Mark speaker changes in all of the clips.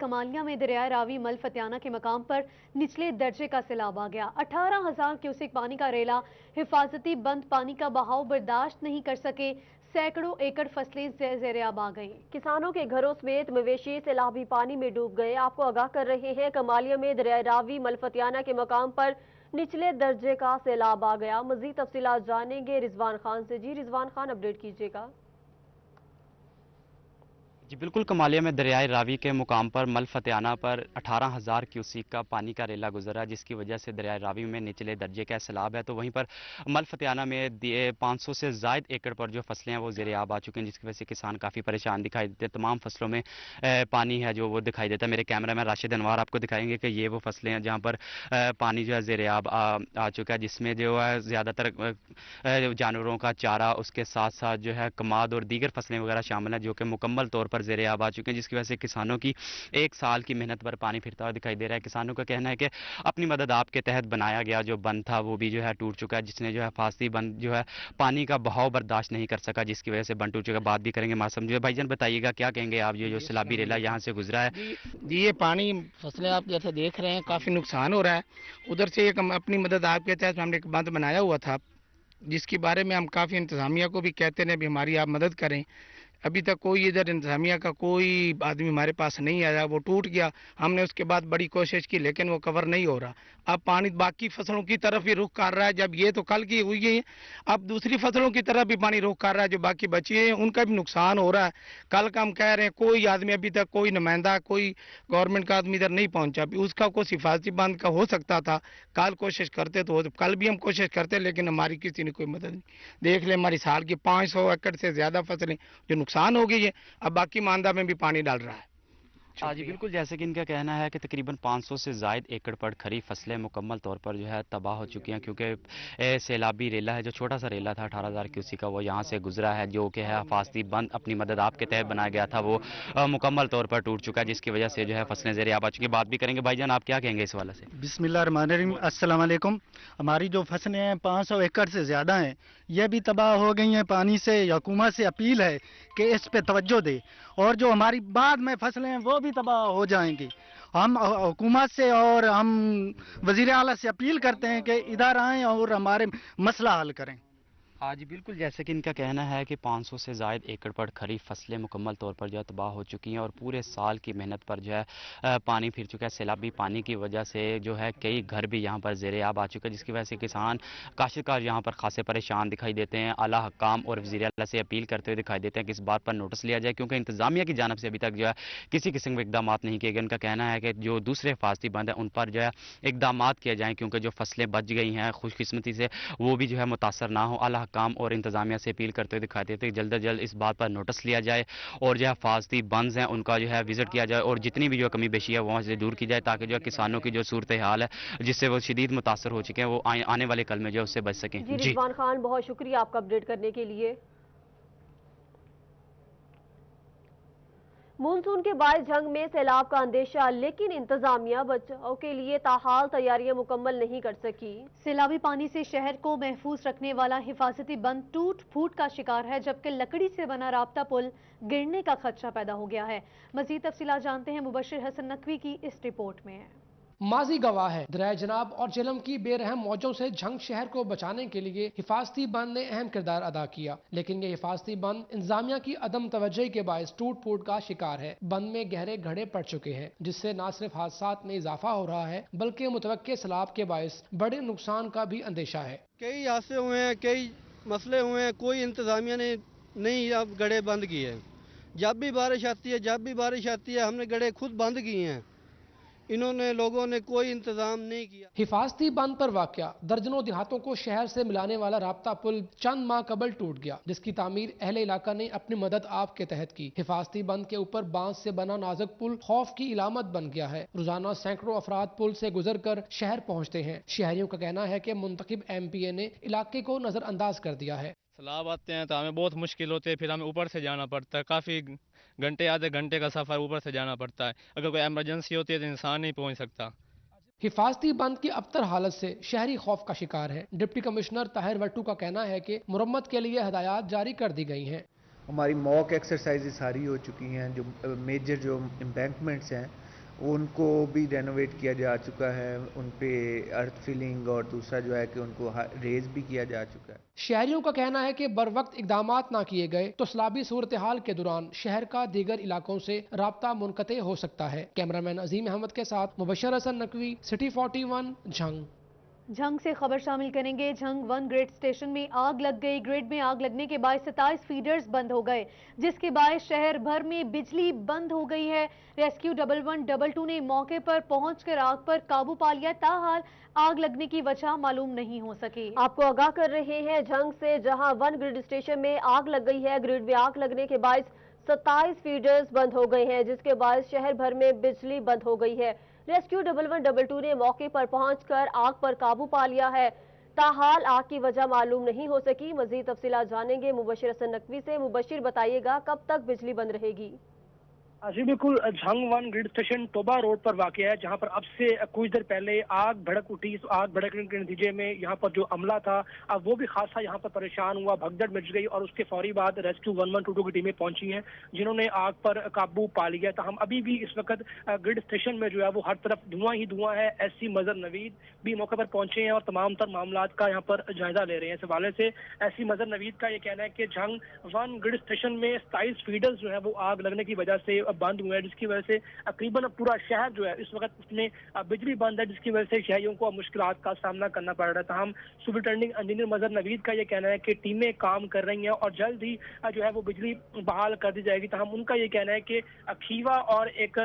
Speaker 1: کمالیہ میں دریائے راوی مل فتیانہ کے مقام پر نچلے درجے کا سیلاب آ گیا۔ 18,000 کیوسک پانی کا ریلا حفاظتی بند پانی کا بہاؤ برداشت نہیں کر سکے، سینکڑوں ایکڑ فصلیں زیر آب آ گئیں۔
Speaker 2: کسانوں کے گھروں سمیت مویشی سیلابی پانی میں ڈوب گئے۔ آپ کو آگاہ کر رہے ہیں کمالیہ میں دریائے راوی مل فتیانہ کے مقام پر نچلے درجے کا سیلاب آ گیا۔ مزید تفصیلات جانیں گے رضوان خان سے۔ جی رضوان خان، اپڈیٹ کیجیے گا۔
Speaker 3: جی بالکل، کمالیہ میں دریائے راوی کے مقام پر مل فتیانہ پر 18,000 کیوسیک کا پانی کا ریلا گزرا، جس کی وجہ سے دریائے راوی میں نچلے درجے کا سیلاب ہے۔ تو وہیں پر مل فتیانہ میں 500 سے زائد ایکڑ پر جو فصلیں ہیں وہ زیر آب آ چکے ہیں، جس کی وجہ سے کسان کافی پریشان دکھائی دیتے ہیں۔ تمام فصلوں میں پانی ہے جو وہ دکھائی دیتا ہے۔ میرے کیمرہ مین راشد انوار آپ کو دکھائیں گے کہ یہ وہ فصلیں ہیں جہاں پر پانی جو ہے زیر آب آ چکا ہے، جس میں جو ہے زیادہ تر جانوروں کا چارہ، اس کے ساتھ ساتھ جو ہے کماد اور دیگر فصلیں وغیرہ شامل ہیں، جو کہ مکمل طور پر زیر آب آ چکے ہیں، جس کی وجہ سے کسانوں کی ایک سال کی محنت پر پانی پھرتا ہوا دکھائی دے رہا ہے۔ کسانوں کا کہنا ہے کہ اپنی مدد آپ کے تحت بنایا گیا جو بند تھا وہ بھی جو ہے ٹوٹ چکا ہے، جس نے جو ہے حفاظتی بند جو ہے پانی کا بہاؤ برداشت نہیں کر سکا، جس کی وجہ سے بند ٹوٹ چکا۔ بات بھی کریں گے معصوم جو بھائی جان، بتائیے گا کیا کہیں گے آپ، یہ جو سیلابی ریلا یہاں سے گزرا ہے؟
Speaker 4: جی یہ پانی فصلیں آپ جیسے دیکھ رہے ہیں کافی نقصان ہو رہا ہے۔ ادھر سے ایک اپنی مدد آپ کے تحت ہم نے ایک بند بنایا ہوا تھا، جس کے بارے میں ہم کافی انتظامیہ کو بھی کہتے ہیں بھی ہماری آپ مدد کریں۔ ابھی تک کوئی ادھر انتظامیہ کا کوئی آدمی ہمارے پاس نہیں آیا، وہ ٹوٹ گیا۔ ہم نے اس کے بعد بڑی کوشش کی لیکن وہ کور نہیں ہو رہا۔ اب پانی باقی فصلوں کی طرف ہی رخ کر رہا ہے، جب یہ تو کل کی ہوئی ہے، اب دوسری فصلوں کی طرف بھی پانی رخ کر رہا ہے، جو باقی بچی ہیں ان کا بھی نقصان ہو رہا ہے۔ کل کا ہم کہہ رہے ہیں کوئی آدمی ابھی تک کوئی نمائندہ کوئی گورنمنٹ کا آدمی ادھر نہیں پہنچا، اس کا کوئی حفاظتی بند کا ہو سکتا تھا، کل کوشش کرتے تو کل بھی ہم کوشش کرتے لیکن ہماری کسی نے کوئی مدد نہیں۔ دیکھ لیں ہماری سال کی 500 ایکڑ سے زیادہ فصلیں جو نقصان ہو گئی ہے، اب باقی ماندہ میں بھی پانی ڈال رہا ہے۔
Speaker 3: جی بالکل، جیسے کہ ان کا کہنا ہے کہ تقریباً 500 سے زائد ایکڑ پر کھڑی فصلیں مکمل طور پر جو ہے تباہ ہو چکی ہیں، کیونکہ سیلابی ریلا ہے جو چھوٹا سا ریلا تھا 18,000 کیوسی کا، وہ یہاں سے گزرا ہے، جو کہ ہے حفاظتی بند اپنی مدد آپ کے تحت بنایا گیا تھا، وہ مکمل طور پر ٹوٹ چکا ہے، جس کی وجہ سے جو ہے فصلیں زیر آب آ چکی ہیں۔ بات بھی کریں گے بھائی جان، آپ کیا کہیں گے اس حوالے سے؟
Speaker 5: بسم اللہ الرحمن الرحیم، السلام علیکم۔ ہماری جو فصلیں ہیں 500 ایکڑ سے زیادہ ہیں، یہ بھی تباہ ہو گئی ہیں پانی سے۔ حکومت سے اپیل ہے کہ اس پہ توجہ دے، اور جو ہماری بعد میں فصلیں ہیں وہ بھی تباہ ہو جائیں گی۔ ہم حکومت سے اور ہم وزیر اعلیٰ سے اپیل کرتے ہیں کہ ادھر آئیں اور ہمارے مسئلہ حل کریں۔
Speaker 3: جی بالکل، جیسے کہ ان کا کہنا ہے کہ 500 سے زائد ایکڑ پر کھڑی فصلیں مکمل طور پر جو ہے تباہ ہو چکی ہیں، اور پورے سال کی محنت پر جو ہے پانی پھر چکا ہے۔ سیلابی پانی کی وجہ سے جو ہے کئی گھر بھی یہاں پر زیر آب آ چکے ہیں، جس کی وجہ سے کسان کاشتکار یہاں پر خاصے پریشان دکھائی دیتے ہیں۔ اعلیٰ حکام اور وزیر اعلیٰ سے اپیل کرتے ہوئے دکھائی دیتے ہیں کہ اس بات پر نوٹس لیا جائے، کیونکہ انتظامیہ کی جانب سے ابھی تک جو ہے کسی قسم کے اقدامات نہیں کیے گئے۔ ان کا کہنا ہے کہ جو دوسرے حفاظتی بند ہیں ان پر جو ہے اقدامات کیے جائیں، کیونکہ جو فصلیں بچ گئی ہیں خوش قسمتی سے وہ بھی جو ہے متاثر نہ ہوں۔ اعلیٰ حکام اور انتظامیہ سے اپیل کرتے ہوئے دکھائی دیتے ہیں کہ جلد از جلد اس بات پر نوٹس لیا جائے، اور جو ہے حفاظتی بندز ہیں ان کا جو ہے وزٹ کیا جائے، اور جتنی بھی جو کمی بیشی ہے وہاں سے دور کی جائے، تاکہ جو ہے کسانوں کی جو صورتحال ہے جس سے وہ شدید متاثر ہو چکے ہیں وہ آنے والے کل میں جو ہے اس سے بچ سکیں۔
Speaker 2: جی رضوان خان، بہت شکریہ آپ کا اپڈیٹ کرنے کے لیے۔ مونسون کے باعث جنگ میں سیلاب کا اندیشہ، لیکن انتظامیہ بچاؤ کے لیے تاحال تیاریاں مکمل نہیں کر سکی۔
Speaker 1: سیلابی پانی سے شہر کو محفوظ رکھنے والا حفاظتی بند ٹوٹ پھوٹ کا شکار ہے، جبکہ لکڑی سے بنا رابطہ پل گرنے کا خدشہ پیدا ہو گیا ہے۔ مزید تفصیلات جانتے ہیں مبشر حسن نقوی کی اس رپورٹ میں۔
Speaker 6: ماضی گواہ ہے، دریائے جناب اور جہلم کی بے رحم موجوں سے جھنگ شہر کو بچانے کے لیے حفاظتی بند نے اہم کردار ادا کیا، لیکن یہ حفاظتی بند انتظامیہ کی عدم توجہی کے باعث ٹوٹ پھوٹ کا شکار ہے۔ بند میں گہرے گھڑے پڑ چکے ہیں، جس سے نہ صرف حادثات میں اضافہ ہو رہا ہے بلکہ متوقع سیلاب کے باعث بڑے نقصان کا بھی اندیشہ ہے۔
Speaker 7: کئی حادثے ہوئے ہیں، کئی مسئلے ہوئے ہیں، کوئی انتظامیہ نے نہیں اب گڑھے بند کیے۔ جب بھی بارش آتی ہے ہم نے گڑھے خود بند کیے ہیں، انہوں نے لوگوں نے کوئی انتظام نہیں کیا۔
Speaker 6: حفاظتی بند پر واقع درجنوں دیہاتوں کو شہر سے ملانے والا رابطہ پل چند ماہ قبل ٹوٹ گیا، جس کی تعمیر اہل علاقہ نے اپنی مدد آپ کے تحت کی۔ حفاظتی بند کے اوپر بانس سے بنا نازک پل خوف کی علامت بن گیا ہے۔ روزانہ سینکڑوں افراد پل سے گزر کر شہر پہنچتے ہیں۔ شہریوں کا کہنا ہے کہ منتخب ایم پی اے نے علاقے کو نظر انداز کر دیا ہے۔
Speaker 8: سیلاب آتے ہیں تو ہمیں بہت مشکل ہوتے ہیں، پھر ہمیں اوپر سے جانا پڑتا ہے، کافی گھنٹے آدھے گھنٹے کا سفر اوپر سے جانا پڑتا ہے۔ اگر کوئی ایمرجنسی ہوتی ہے تو انسان نہیں پہنچ سکتا۔
Speaker 6: حفاظتی بند کی ابتر حالت سے شہری خوف کا شکار ہے۔ ڈپٹی کمشنر طاہر وٹو کا کہنا ہے کہ مرمت کے لیے ہدایات جاری کر دی گئی ہیں۔
Speaker 9: ہماری موک ایکسرسائز ساری ہو چکی ہیں، جو میجر جو امبینکمنٹس ہیں ان کو بھی رینوویٹ کیا جا چکا ہے، ان پہ ارتھ فلنگ اور دوسرا جو ہے کہ ان کو ریز بھی کیا جا چکا ہے۔
Speaker 6: شہریوں کا کہنا ہے کہ بر وقت اقدامات نہ کیے گئے تو سیلابی صورتحال کے دوران شہر کا دیگر علاقوں سے رابطہ منقطع ہو سکتا ہے۔ کیمرامین عظیم احمد کے ساتھ مبشر حسن نقوی، سٹی 41 جھنگ۔
Speaker 1: جھنگ سے خبر شامل کریں گے۔ جھنگ 1 گریڈ اسٹیشن میں آگ لگ گئی۔ گریڈ میں آگ لگنے کے باعث 27 فیڈرز بند ہو گئے، جس کے باعث شہر بھر میں بجلی بند ہو گئی ہے۔ ریسکیو 1122 نے موقع پر پہنچ کر آگ پر قابو پا لیا، تاحال آگ لگنے کی وجہ معلوم نہیں ہو سکی۔
Speaker 2: آپ کو آگاہ کر رہے ہیں جھنگ سے، جہاں 1 گریڈ اسٹیشن میں آگ لگ گئی ہے۔ گریڈ میں آگ لگنے کے باعث 27 فیڈرز بند ہو گئے ہیں، جس کے باعث شہر بھر میں بجلی بند ہو گئی ہے۔ ریسکیو 1122 نے موقع پر پہنچ کر آگ پر قابو پا لیا ہے، تاحال آگ کی وجہ معلوم نہیں ہو سکی۔ مزید تفصیلات جانیں گے مبشر حسن نقوی سے۔ مبشر، بتائیے گا کب تک بجلی بند رہے گی؟
Speaker 10: جی بالکل، جھنگ 1 گریڈ اسٹیشن توبہ روڈ پر واقع ہے، جہاں پر اب سے کچھ دیر پہلے آگ بھڑک اٹھی۔ آگ بھڑکنے کے نتیجے میں یہاں پر جو عملہ تھا وہ بھی خاصا یہاں پر پریشان ہوا، بھگدڑ مچ گئی، اور اس کے فوری بعد ریسکیو 1122 کی ٹیمیں پہنچی ہیں، جنہوں نے آگ پر قابو پا لیا۔ تاہم ابھی بھی اس وقت گریڈ اسٹیشن میں جو ہے وہ ہر طرف دھواں ہی دھواں ہے۔ ایس سی مظہر نوید بھی موقع پر پہنچے ہیں اور تمام تر معاملات کا یہاں پر جائزہ لے رہے ہیں۔ اس حوالے سے ایس سی مظہر نوید کا یہ کہنا ہے کہ جھنگ 1 گریڈ اسٹیشن میں 27 فیڈرز جو ہے وہ آگ لگنے کی وجہ سے بند ہوئے ہیں، جس کی وجہ سے تقریباً پورا شہر جو ہے اس وقت اس میں بجلی بند ہے، جس کی وجہ سے شہریوں کو مشکلات کا سامنا کرنا پڑ رہا ہے۔ تاہم سپرنٹینڈنگ انجینئر مظہر نوید کا یہ کہنا ہے کہ ٹیمیں کام کر رہی ہیں اور جلد ہی جو ہے وہ بجلی بحال کر دی جائے گی۔ تاہم ان کا یہ کہنا ہے کہ کھیوا اور ایک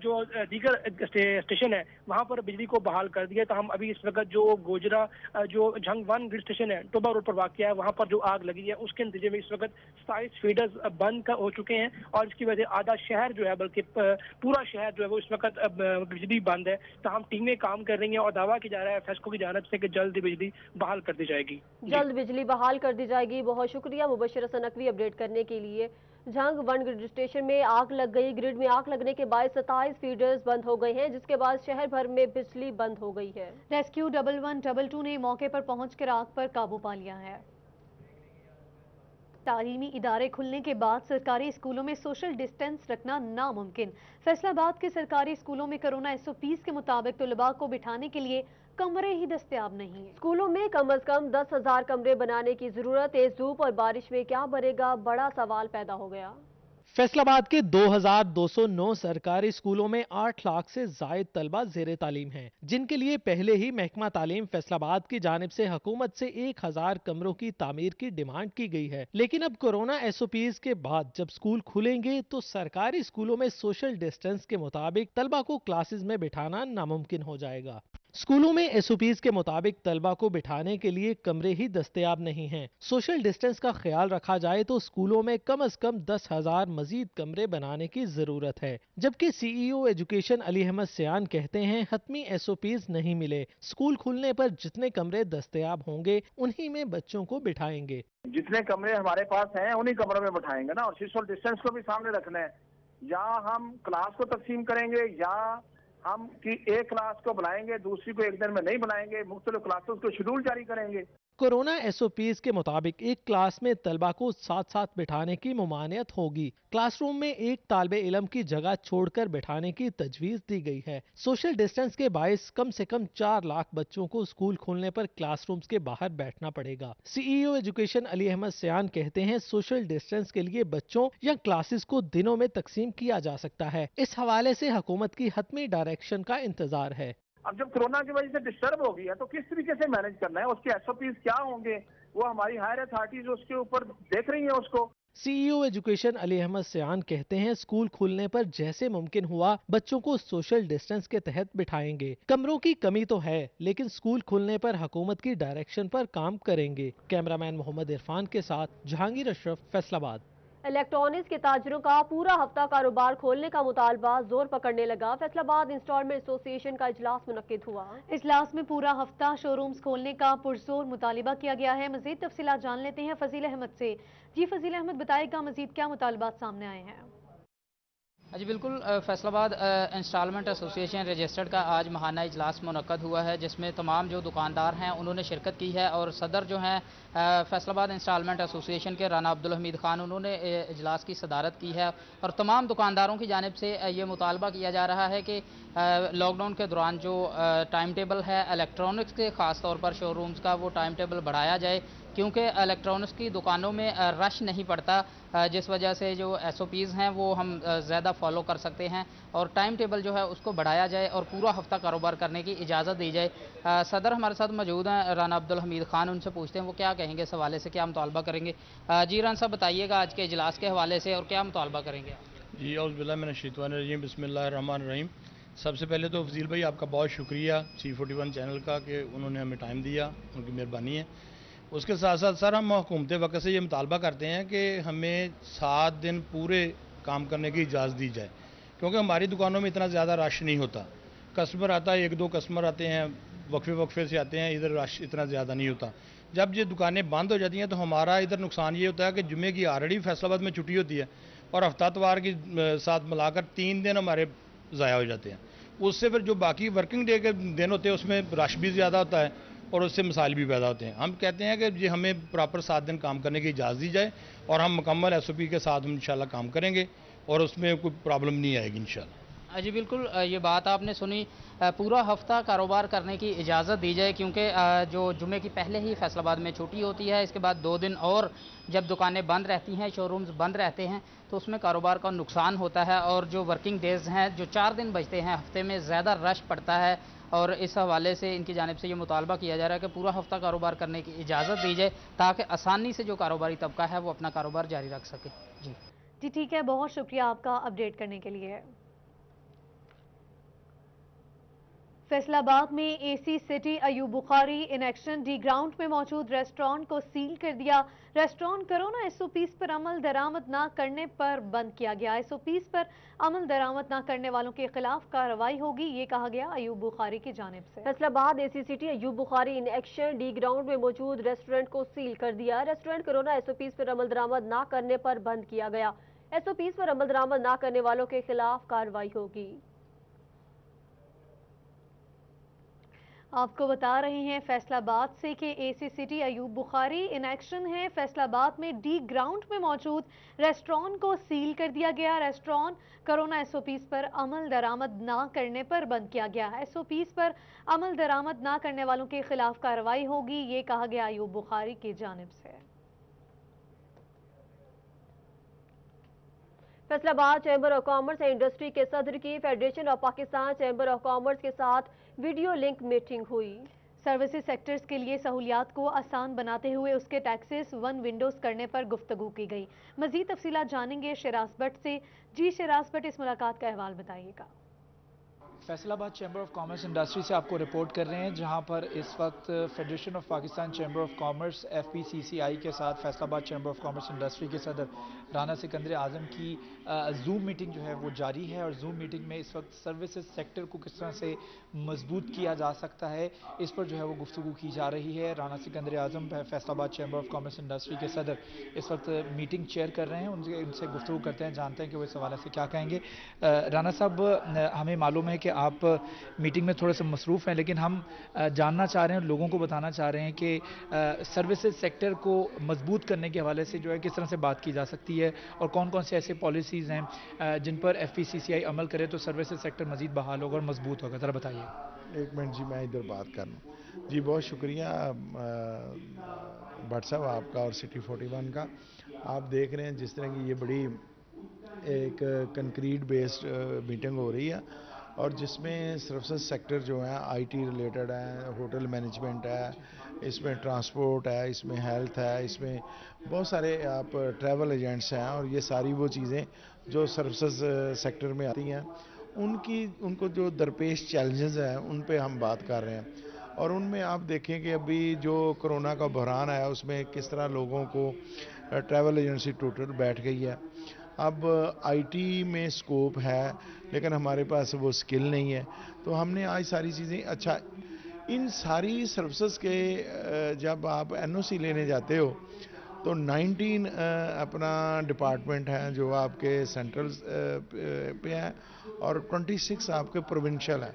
Speaker 10: جو دیگر اسٹیشن ہے وہاں پر بجلی کو بحال کر دیا۔ تاہم ابھی اس وقت جو گوجرا جو جھنگ 1 گریڈ اسٹیشن ہے توبہ روڈ پر واقع ہے، وہاں پر جو آگ لگی ہے اس کے نتیجے میں اس وقت 27 فیڈرز بند ہو چکے ہیں، اور اس کی وجہ سے آدھا شہر جو ہے بلکہ پورا شہر جو ہے وہ اس وقت بجلی بند ہے۔ تاہم ٹیمیں کام کر رہی ہیں اور دعویٰ کیا جا رہا ہے فیسکو کی جانب سے کہ جلد ہی بجلی بحال کر دی جائے گی۔
Speaker 2: جلد بجلی بحال کر دی جائے گی۔ بہت شکریہ مبشر حسن نقوی اپڈیٹ کرنے کے لیے۔ جھنگ 1 گریڈ اسٹیشن میں آگ لگ گئی۔ گریڈ میں آگ لگنے کے باعث 27 فیڈرز بند ہو گئے ہیں، جس کے بعد شہر بھر میں بجلی بند ہو گئی ہے۔
Speaker 1: ریسکیو 1122 نے موقع پر پہنچ کر آگ پر قابو پا لیا ہے۔ تعلیمی ادارے کھلنے کے بعد سرکاری اسکولوں میں سوشل ڈسٹینس رکھنا ناممکن۔ فیصل آباد کے سرکاری اسکولوں میں کرونا SOPs کے مطابق طلباء کو بٹھانے کے لیے کمرے ہی دستیاب نہیں ہیں۔
Speaker 2: اسکولوں میں کم از کم 10,000 کمرے بنانے کی ضرورت ہے۔ دھوپ اور بارش میں کیا بنے گا، بڑا سوال پیدا ہو گیا۔
Speaker 11: فیصل آباد کے 2209 سرکاری اسکولوں میں 8 لاکھ سے زائد طلبہ زیر تعلیم ہیں، جن کے لیے پہلے ہی محکمہ تعلیم فیصل آباد کی جانب سے حکومت سے 1000 کمروں کی تعمیر کی ڈیمانڈ کی گئی ہے۔ لیکن اب کورونا SOPs کے بعد جب اسکول کھلیں گے تو سرکاری اسکولوں میں سوشل ڈسٹینس کے مطابق طلبہ کو کلاسز میں بٹھانا ناممکن ہو جائے گا۔ اسکولوں میں SOPs کے مطابق طلبہ کو بٹھانے کے لیے کمرے ہی دستیاب نہیں ہیں۔ سوشل ڈسٹینس کا خیال رکھا جائے تو اسکولوں میں کم از کم 10,000 مزید کمرے بنانے کی ضرورت ہے، جبکہ CEO ایجوکیشن علی احمد سیان کہتے ہیں حتمی SOPs نہیں ملے، اسکول کھلنے پر جتنے کمرے دستیاب ہوں گے انہی میں بچوں کو بٹھائیں گے۔
Speaker 12: جتنے کمرے ہمارے پاس ہیں انہی کمروں میں بٹھائیں گے نا، اور سوشل ڈسٹینس کو بھی سامنے رکھنا ہے۔ یا ہم کلاس کو تقسیم کریں گے، یا ہم ایک کلاس کو بلائیں گے دوسری کو ایک دن میں نہیں بلائیں گے، مختلف کلاسز کو شیڈول جاری کریں گے۔
Speaker 11: کورونا SOPs کے مطابق ایک کلاس میں طلبہ کو ساتھ ساتھ بٹھانے کی ممانعت ہوگی۔ کلاس روم میں ایک طالب علم کی جگہ چھوڑ کر بٹھانے کی تجویز دی گئی ہے۔ سوشل ڈسٹینس کے باعث کم سے کم 4 لاکھ بچوں کو اسکول کھولنے پر کلاس رومز کے باہر بیٹھنا پڑے گا۔ CEO ایجوکیشن علی احمد سیان کہتے ہیں سوشل ڈسٹینس کے لیے بچوں یا کلاسز کو دنوں میں تقسیم کیا جا سکتا ہے۔ اس حوالے سے حکومت کی حتمی ڈائریکشن کا انتظار ہے۔
Speaker 12: اب جب کرونا کی وجہ سے ڈسٹرب ہو گیا تو کس طریقے سے مینج کرنا ہے، اس کے SOPs کیا ہوں گے، وہ ہماری ہائر اتھارٹیز اس کے اوپر دیکھ رہی ہیں اس کو۔
Speaker 11: CEO ایجوکیشن علی احمد سیان کہتے ہیں اسکول کھلنے پر جیسے ممکن ہوا بچوں کو سوشل ڈسٹینس کے تحت بٹھائیں گے۔ کمروں کی کمی تو ہے لیکن اسکول کھلنے پر حکومت کی ڈائریکشن پر کام کریں گے۔ کیمرامین محمد عرفان کے ساتھ جہانگیر اشرف، فیصل آباد۔
Speaker 2: الیکٹرانکس کے تاجروں کا پورا ہفتہ کاروبار کھولنے کا مطالبہ زور پکڑنے لگا۔ فیصل آباد انسٹالمنٹ ایسوسی ایشن کا اجلاس منعقد ہوا۔
Speaker 1: اجلاس میں پورا ہفتہ شو رومز کھولنے کا پرزور مطالبہ کیا گیا ہے۔ مزید تفصیلات جان لیتے ہیں فضیل احمد سے۔ جی فضیل احمد، بتائے گا مزید کیا مطالبات سامنے آئے ہیں؟
Speaker 13: जी बिल्कुल, फैसलाबाद इंस्टॉलमेंट एसोसिएशन रजिस्टर्ड का आज माहाना इजलास मुनक्कद हुआ है, जिसमें तमाम जो दुकानदार हैं उन्होंने शिरकत की है। और सदर जो हैं फैसलाबाद इंस्टॉलमेंट एसोसिएशन के राना अब्दुल हमीद खान, उन्होंने इजलास की सदारत की है। और तमाम दुकानदारों की जानिब से ये मुतालबा किया जा रहा है कि लॉकडाउन के दौरान जो टाइम टेबल है इलेक्ट्रॉनिक्स के ख़ास तौर पर शोरूम्स का, वो टाइम टेबल बढ़ाया जाए, क्योंकि इलेक्ट्रॉनिक्स की दुकानों में रश नहीं पड़ता, जिस वजह से जो SOPs हैं वो हम ज़्यादा फॉलो कर सकते हैं। और टाइम टेबल जो है उसको बढ़ाया जाए और पूरा हफ्ता कारोबार करने की इजाज़त दी जाए। सदर हमारे साथ मौजूद हैं राना अब्दुल हमीद खान, उनसे पूछते हैं वो क्या कहेंगे इस हवाले से, क्या मुतालबा करेंगे। जी राना साहब, बताइएगा आज के इजलास के हवाले से और क्या मुतालबा करेंगे।
Speaker 14: जी औज़ुबिल्लाहिमिनश्शैतानिर्रजीम, बिस्मिल्लाहिर्रहमानिर्रहीम। सबसे पहले तो फजील भाई आपका बहुत शुक्रिया C41 चैनल का कि उन्होंने हमें टाइम दिया, उनकी मेहरबानी है। उसके साथ साथ सर हम हुकूमत वक्त से ये मुतालबा करते हैं कि हमें 7 दिन पूरे काम करने की इजाज़त दी जाए, क्योंकि हमारी दुकानों में इतना ज़्यादा रश नहीं होता। कस्टमर आता है, 1-2 कस्टमर आते हैं, वक्फे से आते हैं, इधर रश इतना ज़्यादा नहीं होता। जब ये दुकानें बंद हो जाती हैं तो हमारा इधर नुकसान ये होता है कि जुम्मे की ऑलरेडी फैसलाबाद में छुट्टी होती है और हफ्तावार की साथ मिलाकर 3 दिन हमारे ज़ाया हो जाते हैं। उससे फिर जो बाकी वर्किंग डे के दिन होते हैं उसमें रश भी ज़्यादा होता है और उससे मसाइल भी पैदा होते हैं। हम कहते हैं कि ये हमें प्रॉपर 7 दिन काम करने की इजाज़त दी जाए और हम मुकम्मल SOP के साथ हम इंशाल्लाह काम करेंगे और उसमें कोई प्रॉब्लम नहीं आएगी इंशाल्लाह।
Speaker 13: जी बिल्कुल, ये बात आपने सुनी, पूरा हफ्ता कारोबार करने की इजाज़त दी जाए, क्योंकि जो जुमे की पहले ही फैसलाबाद में छुट्टी होती है, इसके बाद 2 दिन और जब दुकानें बंद रहती हैं, शोरूम्स बंद रहते हैं, तो उसमें कारोबार का नुकसान होता है। और जो वर्किंग डेज़ हैं, जो 4 दिन बचते हैं हफ्ते में, ज़्यादा रश पड़ता है। और इस हवाले से इनकी जानिब से ये मुतालबा किया जा रहा है कि पूरा हफ्ता कारोबार करने की इजाज़त दी जाए, ताकि आसानी से जो कारोबारी तबका है वो अपना कारोबार जारी रख सके। जी
Speaker 1: ठीक है, बहुत शुक्रिया आपका अपडेट करने के लिए। फैसलाबाद में AC city Ayub Bukhari in action, D ground में मौजूद रेस्टोरेंट को सील कर दिया। रेस्टोरेंट कोरोना SOPs पर अमल दरामद न करने पर बंद किया गया। SOPs पर अमल दरामद न करने वालों के खिलाफ कार्रवाई होगी, ये कहा गया अयूब बुखारी की जानिब से।
Speaker 2: Faisalabad AC city Ayub Bukhari in action, D ground में मौजूद रेस्टोरेंट को सील कर दिया। रेस्टोरेंट कोरोना SOPs पर अमल दरामद न करने पर बंद किया गया। SOPs पर अमल दरामद न करने वालों के खिलाफ कार्रवाई होगी।
Speaker 1: आपको बता रहे हैं फैसलाबाद से कि AC city Ayub Bukhari in action है। फैसलाबाद में डी ग्राउंड में मौजूद रेस्टोरेंट को सील कर दिया गया। रेस्टोरेंट कोरोना SOPs पर अमल दरामद ना करने पर बंद किया गया। SOPs पर अमल दरामद ना करने वालों के खिलाफ कार्रवाई होगी, ये कहा गया अयूब बुखारी की जानिब से।
Speaker 2: Faisalabad chamber of commerce and industry के सदर की federation of Pakistan chamber of commerce के साथ वीडियो लिंक मीटिंग हुई।
Speaker 1: सर्विसेज सेक्टर्स के लिए सहूलियात को आसान बनाते हुए उसके टैक्सेस 1 विंडोज करने पर गुफ्तगू की गई। मजीद तफसीलात जानेंगे शिराज भट्ट से। जी शिराज भट्ट, इस मुलाकात का अहवाल बताइएगा।
Speaker 15: Faisalabad chamber of commerce industry से आपको रिपोर्ट कर रहे हैं, जहां पर इस वक्त federation of Pakistan chamber of commerce FPCCI के साथ Faisalabad chamber of commerce industry के सदर राना सिकंदर आजम की जूम मीटिंग जो है वो जारी है। और जूम मीटिंग में इस वक्त सर्विसेज सेक्टर को किस तरह से मजबूत किया जा सकता है, इस पर जो है वो गुफ्तगू की जा रही है। Rana Sikandar Azam Faisalabad chamber of commerce industry के सदर इस वक्त मीटिंग चेयर कर रहे हैं। उनसे गुफ्तगू करते हैं, जानते हैं कि वो इस हवाले से क्या कहेंगे। राना साहब, हमें मालूम है कि आप मीटिंग में थोड़े से मसरूफ़ हैं, लेकिन हम जानना चाह रहे हैं, लोगों को बताना चाह रहे हैं कि सर्विसेज सेक्टर को मजबूत करने के हवाले से जो है किस तरह से बात की जा सकती है और कौन कौन से ऐसे पॉलिसीज़ हैं जिन पर FPCCI अमल करे तो सर्विसेज सेक्टर मज़ीद बहाल होगा और मजबूत होगा। ज़रा बताइए।
Speaker 16: एक मिनट जी, मैं इधर बात कर लूँ। जी बहुत शुक्रिया भट्ट साहब आपका और सिटी 41 का। आप देख रहे हैं जिस तरह की ये बड़ी एक कंक्रीट बेस्ड मीटिंग हो रही है और जिसमें सर्विसेज सेक्टर जो है IT रिलेटेड है, होटल मैनेजमेंट है, इसमें ट्रांसपोर्ट है, इसमें हेल्थ है, इसमें बहुत सारे आप ट्रैवल एजेंट्स हैं और ये सारी वो चीज़ें जो सर्विसेज सेक्टर में आती हैं उनको जो दरपेश चैलेंजेस हैं उन पे हम बात कर रहे हैं। और उनमें आप देखें कि अभी जो कोरोना का बहरान आया उसमें किस तरह लोगों को ट्रैवल एजेंसी टोटल बैठ गई है। अब IT में स्कोप है लेकिन हमारे पास वो स्किल नहीं है, तो हमने आज सारी चीज़ें अच्छा इन सारी सर्विसेज के जब आप NOC लेने जाते हो तो 19 अपना डिपार्टमेंट है जो आपके सेंट्रल पे है और 26 आपके प्रोविंशियल है।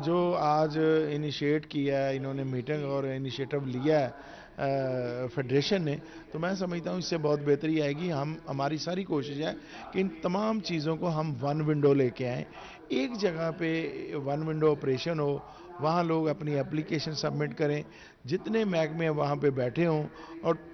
Speaker 16: जो आज इनिशिएट किया है इन्होंने मीटिंग और इनिशिएटिव लिया है फेडरेशन ने, तो मैं समझता हूँ इससे बहुत बेहतरी आएगी। हमारी सारी कोशिश है कि इन तमाम चीज़ों को हम वन विंडो लेके आएँ, एक जगह पे वन विंडो ऑपरेशन हो, वहाँ लोग अपनी एप्लीकेशन सबमिट करें, जितने महकमे वहाँ पे बैठे हों और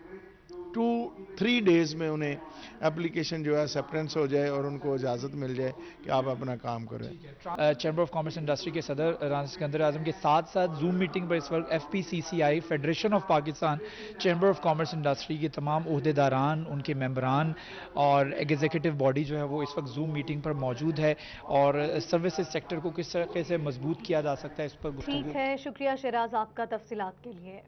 Speaker 16: 2-3 डेज़ में उन्हें एप्लीकेशन जो है एक्सेप्टेंस हो जाए और उनको इजाज़त मिल जाए कि आप अपना काम करें।
Speaker 15: चैम्बर ऑफ कॉमर्स इंडस्ट्री के सदर राना सिकंदर आजम के साथ साथ जूम मीटिंग पर इस वक्त FPCCI federation of Pakistan chamber of commerce industry के तमाम ओहदेदारान, उनके मेंबरान और एग्जीक्यूटिव बॉडी जो है वो इस वक्त जूम मीटिंग पर मौजूद है और सर्विसेज सेक्टर को किस तरीके से मजबूत किया जा सकता है इस पर गुफ्तगू।
Speaker 1: ठीक है, शुक्रिया शिराज आपका तफसीलात के लिए।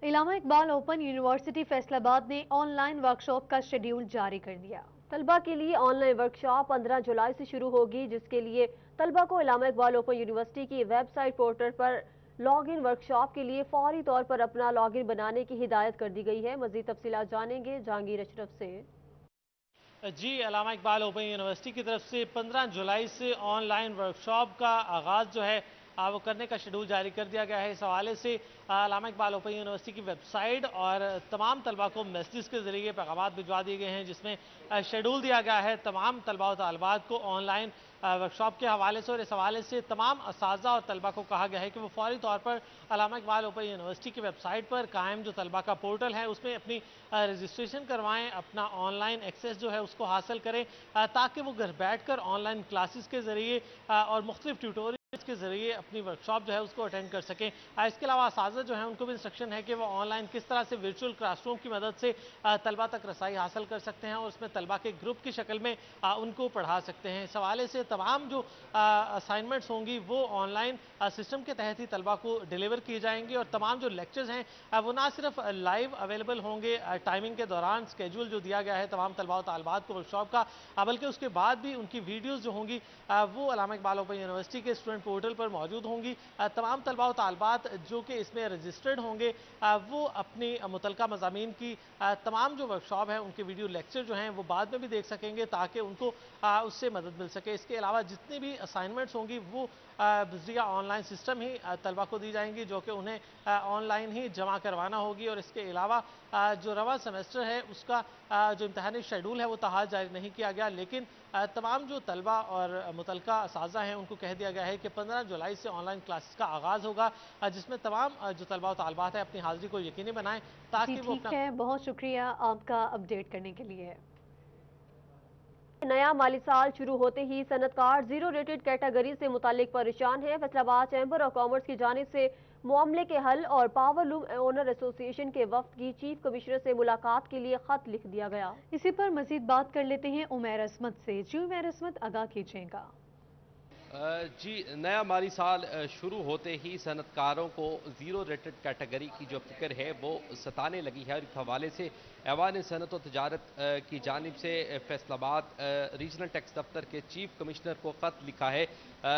Speaker 1: इलामा इकबाल ओपन यूनिवर्सिटी फैसलाबाद ने ऑनलाइन वर्कशॉप का शेड्यूल जारी कर दिया।
Speaker 2: तलबा के लिए ऑनलाइन वर्कशॉप 15 जुलाई से शुरू होगी, जिसके लिए तलबा को इलामा इकबाल ओपन यूनिवर्सिटी की वेबसाइट पोर्टल पर लॉग इन वर्कशॉप के लिए फौरी तौर पर अपना लॉग इन बनाने की हिदायत कर दी गई है। मजीद तफसीलात जानेंगे जहांगीर अशरफ से।
Speaker 11: जी, इलामा इकबाल ओपन यूनिवर्सिटी की तरफ से 15 जुलाई से ऑनलाइन वर्कशॉप का आगाज़ जो है वो करने का शेड्यूल जारी कर दिया गया है। इस हवाले से इलामा इकबाल ओपन यूनिवर्सिटी की वेबसाइट और तमाम तलबा को मैसेज के ज़रिए पैगाम भिजवा दिए गए हैं, जिसमें शेड्यूल दिया गया है तमाम तलबा और तालिबात को ऑनलाइन वर्कशॉप के हवाले से। और इस हवाले से तमाम असातिज़ा और तलबा को कहा गया है कि वो फौरी तौर पर इलामा इकबाल ओपन यूनिवर्सिटी की वेबसाइट पर कायम जो तलबा का पोर्टल है उसमें अपनी रजिस्ट्रेशन करवाएं, अपना ऑनलाइन एक्सेस जो है उसको हासिल करें, ताकि वो घर बैठ कर ऑनलाइन क्लासेस के ज़रिए और मुख्तलिफ ट्यूटोरियल के ज़रिए अपनी वर्कशॉप जो है उसको अटेंड कर सकें। इसके अलावा असातिज़ा जो है उनको भी इंस्ट्रक्शन है कि वो ऑनलाइन किस तरह से वर्चुअल क्लासरूम की मदद से तलबा तक रसाई हासिल कर सकते हैं और उसमें तलबा के ग्रुप की शक्ल में उनको पढ़ा सकते हैं। इस हवाले से तमाम जो असाइनमेंट्स होंगी वो ऑनलाइन सिस्टम के तहत ही तलबा को डिलीवर की जाएंगी और तमाम जो लेक्चर्स हैं वो ना सिर्फ लाइव अवेलेबल होंगे टाइमिंग के दौरान, स्केड्यूल जो दिया गया है तमाम तलबा और तालिबात को वर्कशॉप का, बल्कि उसके बाद भी उनकी वीडियोज़ जो होंगी वो इलामा इकबाल ओपन यूनिवर्सिटी के स्टूडेंट पोर्टल पर मौजूद होंगी। तमाम तलबा और तालिबात जो कि इसमें रजिस्टर्ड होंगे वो अपनी मुतलका मज़ामीन की तमाम जो वर्कशॉप है उनके वीडियो लेक्चर जो हैं वो बाद में भी देख सकेंगे ताकि उनको उससे मदद मिल सके। इसके अलावा जितनी भी असाइनमेंट्स होंगी वो बज़रिया ऑनलाइन सिस्टम ही तलबा को दी जाएंगी, जो कि उन्हें ऑनलाइन ही जमा करवाना होगी। और इसके अलावा जो रवा सेमेस्टर है उसका जो इम्तहानी शेड्यूल है वो ताहाल जारी नहीं किया गया, लेकिन तमाम जो तलबा और मुतलका असातिज़ा हैं उनको कह दिया गया है कि 15 जुलाई से ऑनलाइन क्लासेस का आगाज़ होगा, जिसमें तमाम जो तलबा और तालिबात हैं अपनी हाज़िरी को यकीनी बनाएं ताकि वो
Speaker 1: ठीक है, बहुत शुक्रिया आपका अपडेट करने के लिए।
Speaker 2: नया माली साल शुरू होते ही सनतकार जीरो रेटेड कैटेगरी से मुतालिक परेशान है। फैसलाबाद चैम्बर ऑफ कॉमर्स की जानिब से मामले के हल और पावर लूम ओनर एसोसिएशन के वफ्द की चीफ कमिश्नर से मुलाकात के लिए खत लिख दिया गया।
Speaker 1: इसी पर मजीद बात कर लेते हैं उमैर असमत से। जी उमैर असमत, आगाह कीजिएगा।
Speaker 17: जी, नया माली साल शुरू होते ही सनतकारों को ज़ीरो रेटेड कैटेगरी की जो फिक्र है वो सताने लगी है और इस हवाले से ऐवान सनत और तजारत की जानिब से फैसलाबाद रीजनल टैक्स दफ्तर के चीफ कमिश्नर को ख़त लिखा है,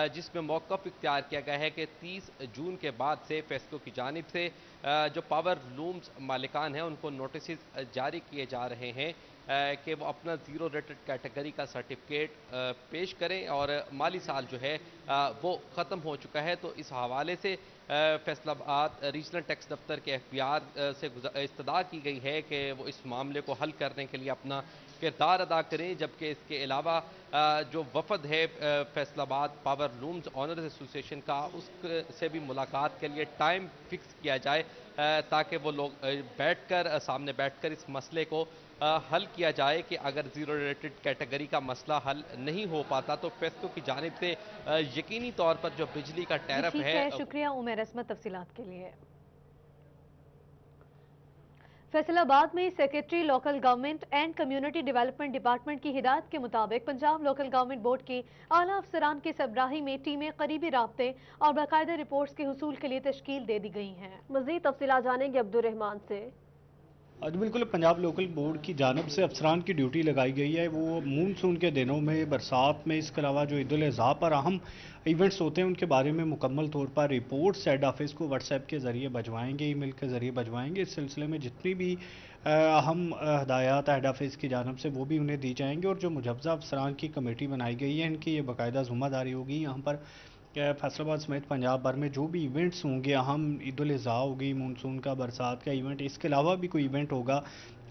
Speaker 17: जिसमें मौक़िफ़ इख्तियार किया गया है कि 30 जून के बाद से फैसलों की जानिब से जो पावर लूम्स मालिकान हैं उनको नोटिस जारी किए जा रहे हैं कि वो अपना ज़ीरो रेटेड कैटेगरी का सर्टिफिकेट पेश करें और माली साल जो है वो ख़त्म हो चुका है। तो इस हवाले से फैसलाबाद रीजनल टैक्स दफ्तर के एफबीआर से इस्तदा की गई है कि वो इस मामले को हल करने के लिए अपना किरदार अदा करें, जबकि इसके अलावा जो वफद है Faisalabad power looms owners association का उससे भी मुलाकात के लिए टाइम फिक्स किया जाए ताकि वो लोग सामने बैठकर इस मसले को हल किया जाए कि अगर ज़ीरो रेटेड कैटेगरी का मसला हल नहीं हो पाता तो फैसलों की जानिब से यकीनी तौर पर जो बिजली का टैरिफ है।
Speaker 1: शुक्रिया उमैर असमत तफसीलात के लिए। फैसलाबाद में secretary local government and community development department की हिदायत के मुताबिक पंजाब लोकल गवर्नमेंट बोर्ड के आला अफसरान के सरबराही में टीमें करीबी राब्ते और बाकायदा रिपोर्ट्स के हुसूल के लिए तश्कील दे दी गई हैं।
Speaker 2: मज़ीद तफसीलात जानेंगे अब्दुल रहमान से।
Speaker 18: बिल्कुल पंजाब लोकल बोर्ड की जानब से अफसरान की ड्यूटी लगाई गई है, वो मानसून के दिनों में, बरसात में, इसके अलावा जो ईद उल अज़हा पर अहम इवेंट्स होते हैं उनके बारे में मुकम्मल तौर पर रिपोर्ट्स हेड ऑफिस को व्हाट्सएप के ज़रिए भिजवाएंगे, ईमेल के ज़रिए भिजवाएंगे। इस सिलसिले में जितनी भी अहम हदायत हेड ऑफिस की जानब से वो भी उन्हें दी जाएंगी, और जो मुजव्वज़ा अफसरान की कमेटी बनाई गई है इनकी ये बाकायदा ज़िम्मेदारी होगी यहाँ पर फैसलाबाद समेत पंजाब भर में जो भी इवेंट्स होंगे, अहम ईद उल अज़हा होगी, मानसून का, बरसात का इवेंट, इसके अलावा भी कोई इवेंट होगा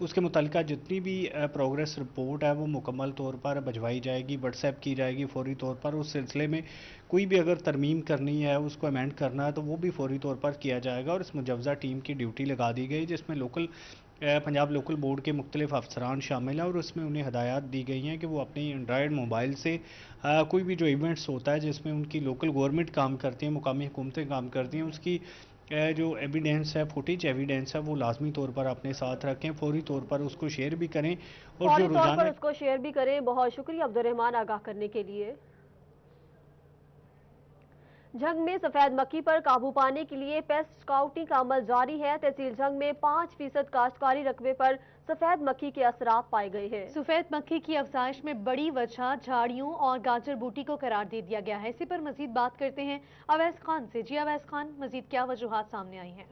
Speaker 18: उसके मुतालिका जितनी भी प्रोग्रेस रिपोर्ट है वो मुकम्मल तौर पर भिजवाई जाएगी, व्हाट्सएप की जाएगी फौरी तौर पर। उस सिलसिले में कोई भी अगर तरमीम करनी है, उसको अमेंड करना है, तो वो भी फौरी तौर पर किया जाएगा। और इस मुजव्वज़ा टीम की ड्यूटी लगा दी गई जिसमें पंजाब लोकल बोर्ड के मुख्तलिफ अफसरान शामिल हैं, और उसमें उन्हें हदायत दी गई हैं कि वो अपनी एंड्रॉयड मोबाइल से कोई भी जो इवेंट्स होता है जिसमें उनकी लोकल गवर्नमेंट काम करती है, मुकामी हुकूमतें काम करती हैं, उसकी जो एविडेंस है, फुटेज एविडेंस है, वो लाजमी तौर पर अपने साथ रखें, फौरी तौर पर उसको शेयर भी करें, और
Speaker 2: फौरी
Speaker 18: जो
Speaker 2: तौर
Speaker 18: रोजाना
Speaker 2: पर उसको शेयर भी करें। बहुत शुक्रिया अब्दुर्रहमान आगाह करने के लिए। जंग में सफेद मक्खी पर काबू पाने के लिए पेस्ट स्काउटिंग का अमल जारी है। तहसील जंग में 5% काश्तकारी रकबे पर सफेद मक्खी के असरात पाए गए हैं।
Speaker 1: सफेद मक्खी की अफजाइश में बड़ी वजह झाड़ियों और गाजर बूटी को करार दे दिया गया है। इसी पर मजीद बात करते हैं अवैस खान से। जी अवैस खान, मजीद क्या वजूहात सामने आई हैं?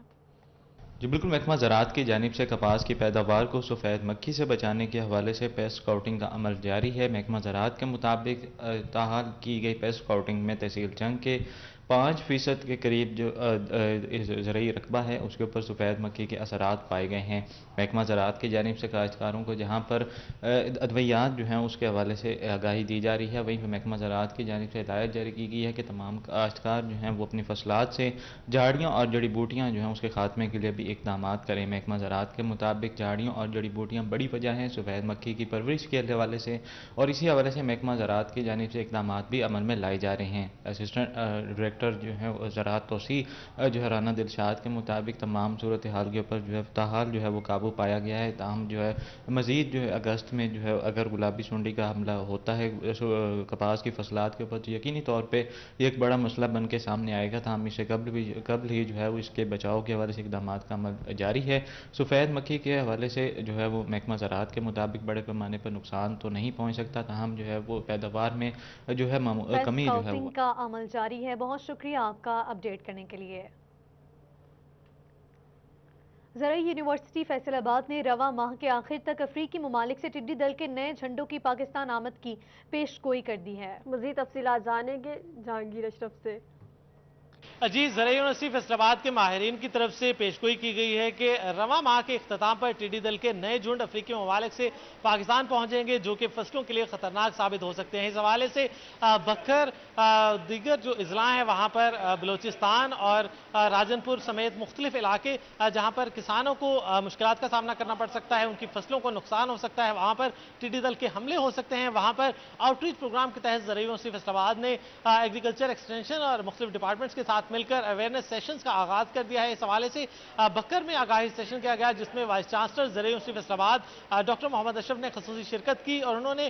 Speaker 19: जी बिल्कुल, महकमा ज़राअत की जानिब से कपास की पैदावार को सफ़ेद मक्खी से बचाने के हवाले से पेस्ट स्काउटिंग का अमल जारी है। महकमा ज़राअत के मुताबिक ताहाल की गई पेस्ट स्काउटिंग में तहसील जंग के 5% के करीब जो ज़रई रकबा है उसके ऊपर सफ़ेद मक्खी के असरात पाए गए हैं। महकमा ज़राअत की जानिब से काश्तकारों को जहाँ पर अद्वियात जो हैं उसके हवाले से आगाही दी जा रही है, वहीं पर महकमा ज़राअत की जानिब से हिदायत जारी की गई है कि तमाम काश्तकार जो हैं वो अपनी फसलात से झाड़ियाँ और जड़ी बूटियाँ जो हैं उसके खात्मे के लिए भी इक़दाम करें। महकमा ज़राअत के मुताबिक झाड़ियों और जड़ी बूटियाँ बड़ी वजह हैं सफ़ेद मक्खी की परवरिश के हवाले से, और इसी हवाले से महकमा ज़राअत की जानिब से इक़दाम भी अमल में लाए जा रहे हैं। असिस्टेंट डायरेक्टर जो है ज़राअत तोसी जो है राना दिलशाद के मुताबिक तमाम सूरत हाल के ऊपर जो है ताहाल जो है वो काबू पाया गया है। ताहम जो है मज़ीद जो है अगस्त में जो है अगर गुलाबी सुंडी का हमला होता है कपास की फसलात के ऊपर तो यकीनी तौर पे ये एक बड़ा मसला बन के सामने आएगा। ताहम इसे कबल ही जो है वो इसके बचाव के हवाले से इक़दाम का अमल जारी है। सफ़ेद मक्खी के हवाले से जो है वो महकमा ज़राअत के मुताबिक बड़े पैमाने पर नुकसान तो नहीं पहुँच सकता, ताहम जो है वो पैदावार में जो है कमी जो है वो
Speaker 1: का अमल जारी है। बहुत शुक्रिया आपका अपडेट करने के लिए। ज़राई यूनिवर्सिटी फैसलाबाद ने रवा माह के आखिर तक अफ्रीकी ममालिक से टिड्डी दल के नए झंडों की पाकिस्तान आमद की पेशगोई कर दी है।
Speaker 2: मज़ीद तफसीलात जानेंगे जहांगीर अशरफ से।
Speaker 11: जी ज़राई यूनिवर्सिटी फैसलाबाद के माहिरीन की तरफ से पेशगोई की गई है कि रवा माह के इख्तिताम पर टिड्डी दल के नए झुंड अफ्रीकी ममालिक से पाकिस्तान पहुंचेंगे जो कि फसलों के लिए खतरनाक साबित हो सकते हैं। इस हवाले से बखर दीगर जो अजला हैं वहाँ पर बलोचिस्तान और राजनपुर समेत मुख्तलिफ इलाके जहाँ पर किसानों को मुश्किलात का सामना करना पड़ सकता है, उनकी फसलों को नुकसान हो सकता है, वहाँ पर टिड्डी दल के हमले हो सकते हैं। वहाँ पर आउटरीच प्रोग्राम के तहत ज़राई यूनिवर्सिटी फैसलाबाद ने एग्रीकल्चर एक्सटेंशन और मुख्तलिफ डिपार्टमेंट्स के साथ मिलकर अवेयरनेस सेशंस का आगाज कर दिया है। इस हवाले से बक्कर में आगाही सेशन किया गया जिसमें वाइस चांसलर ज़राई यूनिवर्सिटी फैसलाबाद डॉक्टर मोहम्मद अशरफ ने खसूसी शिरकत की और उन्होंने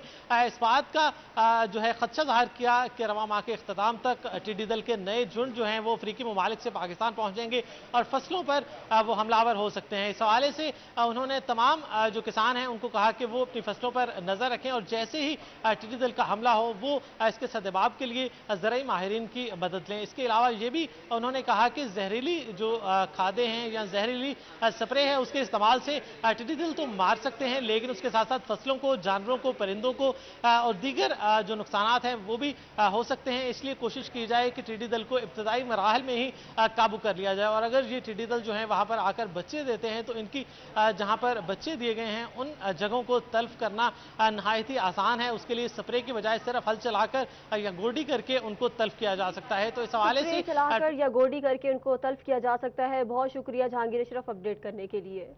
Speaker 11: इस बात का जो है खदशा जाहिर किया कि रवा माह के इख्तिताम तक टिड्डी दल के नए झुंड जो हैं वो अफ्रीकी ममालिक से पाकिस्तान पहुंचेंगे और फसलों पर वो हमलावर हो सकते हैं। इस हवाले से उन्होंने तमाम जो किसान हैं उनको कहा कि वो अपनी फसलों पर नजर रखें और जैसे ही टिड्डी दल का हमला हो वो इसके सद्देबाब के लिए ज़राई माहिरीन की मदद लें। इसके अलावा ये भी उन्होंने कहा कि जहरीली जो खादें हैं या जहरीली स्प्रे है उसके इस्तेमाल से टिड्डी दल तो मार सकते हैं, लेकिन उसके साथ साथ फसलों को, जानवरों को, परिंदों को और दीगर जो नुकसानात हैं वो भी हो सकते हैं। इसलिए कोशिश की जाए कि टिड्डी दल को इब्तदाई मराहल में ही काबू कर लिया जाए और अगर ये टिड्डी दल जो है वहाँ पर आकर बच्चे देते हैं तो इनकी जहाँ पर बच्चे दिए गए हैं उन जगहों को तल्फ करना नहायत ही आसान है। उसके लिए स्प्रे की बजाय सिर्फ हल चलाकर या गोडी करके उनको तल्फ किया जा सकता है। तो इस हवाले से
Speaker 2: चलाकर या गोडी करके उनको तल्फ किया जा सकता है। बहुत शुक्रिया जहांगीर अशरफ अपडेट करने के लिए।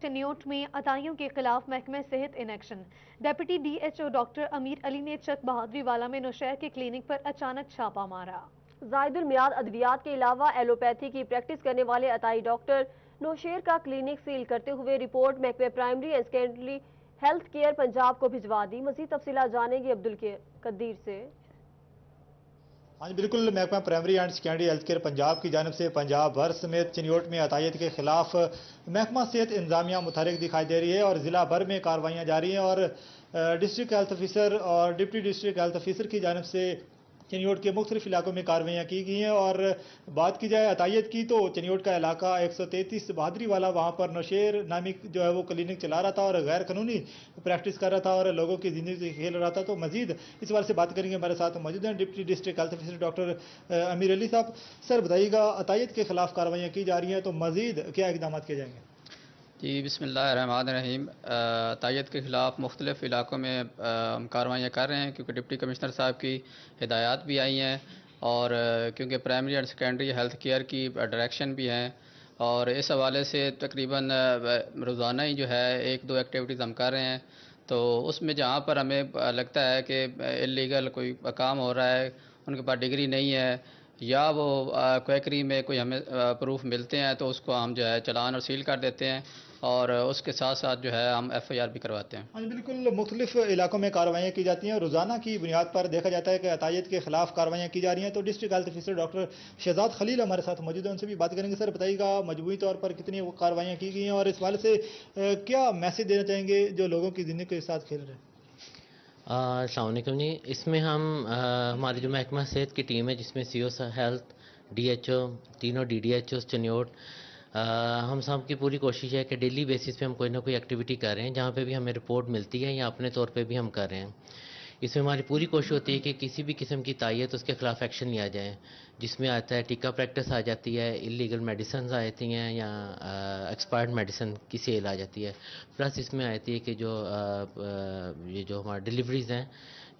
Speaker 1: न्योट में अताइयों के खिलाफ महकमे सेहत in action. Deputy DHO doctor अमीर अली ने चक बहादुरी वाला में नौशहर के क्लिनिक पर अचानक छापा मारा।
Speaker 2: जायदुल मियाद अद्वियात के अलावा एलोपैथी की प्रैक्टिस करने वाले अताई डॉक्टर नौशहर का क्लिनिक सील करते हुए रिपोर्ट महकमे primary and secondary health care Punjab को भिजवा दी। मजीद तफसीलात जानेंगे अब्दुल कदीर से।
Speaker 20: हाँ जी बिल्कुल, महकमा primary and secondary health care Punjab की जानिब से पंजाब भर समेत चिन्योट में अतायत के खिलाफ महकमा सेहत इंतजामिया मुतहरिक दिखाई दे रही है और ज़िला भर में कार्रवाइयाँ जारी हैं और डिस्ट्रिक्ट हेल्थ ऑफिसर और डिप्टी डिस्ट्रिक्ट हेल्थ ऑफिसर की जानिब से चिन्योट के मुख्तलिफ इलाकों में कार्रवाइयाँ की गई हैं। और बात की जाए अतायत की तो चिन्योट का इलाका 133 बहादरी वाला, वहाँ पर नौशेर नामी जो है वो क्लिनिक चला रहा था और गैर कानूनी प्रैक्टिस कर रहा था और लोगों की ज़िंदगी से खेल रहा था। तो मजीद इस बारे से बात करेंगे, हमारे साथ मौजूद हैं deputy district health officer doctor अमीर अली साहब। सर बताइएगा, अतायत के खिलाफ कार्रवाइयाँ की जा रही हैं तो मजीद क्या इकदाम किए जाएंगे?
Speaker 21: जी बिस्मिल्लाहिर्रहमानिर्रहीम। अतायत के ख़िलाफ़ मुख्तलिफ़ इलाकों में हम कार्रवाइयाँ कर रहे हैं क्योंकि डिप्टी कमिश्नर साहब की हिदायत भी आई हैं और क्योंकि primary and secondary health care की डायरेक्शन भी हैं और इस हवाले से तकरीबन रोज़ाना ही जो है 1-2 एक्टिविटीज़ हम कर रहे हैं। तो उसमें जहाँ पर हमें लगता है कि इल्लीगल कोई काम हो रहा है, उनके पास डिग्री नहीं है या वो क्वैकरी में कोई हमें प्रूफ मिलते हैं तो उसको हम जो है चालान और सील कर देते हैं और उसके साथ साथ जो है हम FIR भी करवाते हैं।
Speaker 20: हाँ बिल्कुल, मुख्तलिफ इलाकों में कार्रवाइयाँ की जाती हैं और रोज़ाना की बुनियाद पर देखा जाता है कि अतायत के खिलाफ कार्रवाइयाँ की जा रही हैं। तो district health officer doctor Shahzad Khalil हमारे साथ मौजूद हैं, उनसे भी बात करेंगे। सर बताइएगा, मजमूई तौर पर कितनी कार्रवाइयाँ की गई हैं और इस वाले से क्या मैसेज देना चाहेंगे जो लोगों की ज़िंदगी के साथ खेल रहे हैं?
Speaker 22: अस्सलाम वालेकुम जी। इसमें हम हमारी जो महकमा सेहत की टीम है जिसमें CO हेल्थ, DHO, तीनों DDHOs चिन्योट, हम सब की पूरी कोशिश है कि डेली बेसिस पे हम कोई ना कोई एक्टिविटी कर रहे हैं। जहाँ पे भी हमें रिपोर्ट मिलती है या अपने तौर पे भी हम कर रहे हैं। इसमें हमारी पूरी कोशिश होती है कि किसी भी किस्म की तायत उसके खिलाफ एक्शन लिया जाए, जिसमें आता है टिक्का प्रैक्टिस आ जाती है, इलीगल मेडिसिन आ जाती हैं या एक्सपायर्ड मेडिसिन की सेल आ जाती है। प्लस इसमें आती है कि जो ये जो हमारे डिलीवरीज़ हैं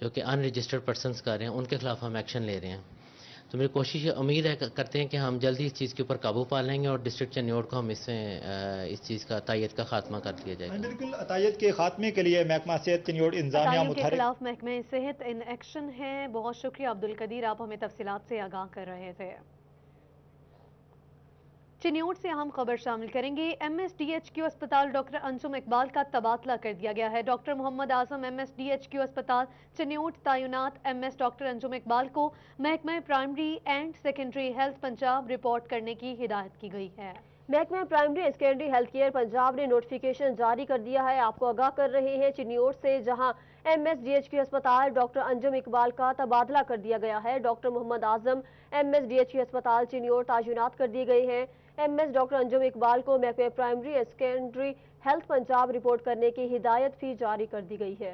Speaker 22: जो कि अनरजिस्टर्ड पर्सनस कर रहे हैं उनके खिलाफ हम एक्शन ले रहे हैं। तो मेरी कोशिश उम्मीद है करते हैं कि हम जल्दी इस चीज़ के ऊपर काबू पा लेंगे और डिस्ट्रिक्ट चिन्योट को हम इसमें इस चीज़ का अतायत का खात्मा कर दिया जाएगा।
Speaker 20: बिल्कुल, अतायत के खात्मे के लिए महकमा सेहत चिन्योट इंतजामिया
Speaker 1: के खिलाफ महकमे सेहत इन एक्शन है। बहुत शुक्रिया अब्दुल कदीर, आप हमें तफसीलात से आगाह कर रहे थे। चिन्योट से अहम खबर शामिल करेंगे। MSDHQ अस्पताल डॉक्टर अंजुम इकबाल का तबादला कर दिया गया है। डॉक्टर मोहम्मद आजम MSDHQ अस्पताल चिन्योट तैनात MS डॉक्टर अंजुम इकबाल को महकमा primary and secondary health Punjab report करने की हिदायत की गई है।
Speaker 2: महकमा primary and secondary health care Punjab ने नोटिफिकेशन जारी कर दिया है। आपको आगाह कर रहे हैं चिन्योट से, जहां MSDHQ अस्पताल डॉक्टर अंजुम इकबाल का तबादला कर दिया गया है। डॉक्टर मोहम्मद आजम MSDHQ अस्पताल चिन्योट तैनात कर दिए गए हैं। MS डॉक्टर अंजुम इकबाल को महकमा primary and secondary health Punjab report करने की हिदायत भी जारी कर दी गई है।